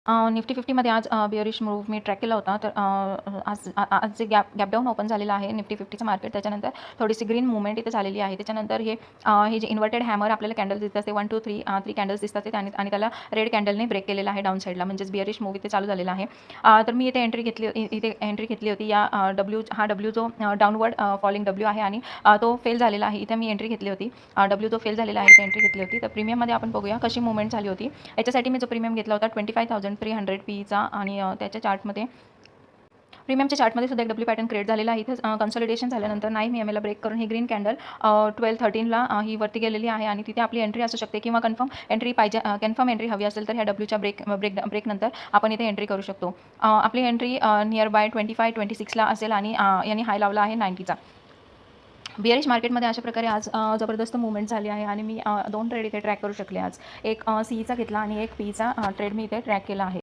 Nifty 50मध्ये आज bearish move मी track केला होता. तर आज जे गॅप डाऊन ओपन झालेलं आहे निफ्टी 50चं मार्केट, त्याच्यानंतर थोडीशी ग्रीन मूव्हमेंट इथे झालेली आहे. त्याच्यानंतर हे जे इन्व्हर्टेड हॅमर आपल्याला कॅन्डल्स दिसतात ते 1 2 3 कॅन्डल्स दिसतात ते, आणि त्याला रेड कॅन्डलने ब्रेक केलेला आहे डाऊन साईडला, म्हणजेच बिअरिश मूव्ह इथे चालू झालेला आहे. तर मी इथे एंट्री घेतली होती या डब्ल्यू जो डाऊनवर्ड फॉलिंग डब्ल्यू आहे आणि तो फेल झालेला आहे. इथे मी एंट्री घेतली होती. डब्ल्यू जो फेल झालेला आहे इथे एंट्री घेतली होती. तर प्रीमियममध्ये आपण बघूया कशी मूव्हमेंट झाली होती. याच्यासाठी मी जो प्रीमियम घेतला होता 25,300 पीचा, आणि त्याच्या प्रीमियमच्या चार्टमध्ये सुद्धा एक डब्ल्यू पॅटर्न क्रिएट झालेला आहे. इथे कन्सॉलिडेशन झाल्यानंतर 9 EMAला ब्रेक करून ही ग्रीन कॅन्डल 12-13ला ही वरती गेलेली आहे, आणि तिथे आपली एंट्री असू शकते, किंवा कन्फर्म एंट्री हवी असेल तर ह्या डब्ल्यूच्या ब्रेकनंतर आपण इथे एंट्री करू शकतो. आपली एंट्री नियर बाय 25-26ला असेल, आणि यांनी हाय लावला आहे 90चा. बिअरिश मार्केटमध्ये अशा प्रकारे आज जबरदस्त मूव्हमेंट झाली आहे, आणि मी 2 ट्रेड इथे ट्रॅक करू शकले आज. एक सीईचा घेतला आणि एक पीचा ट्रेड मी इथे ट्रॅक केला आहे.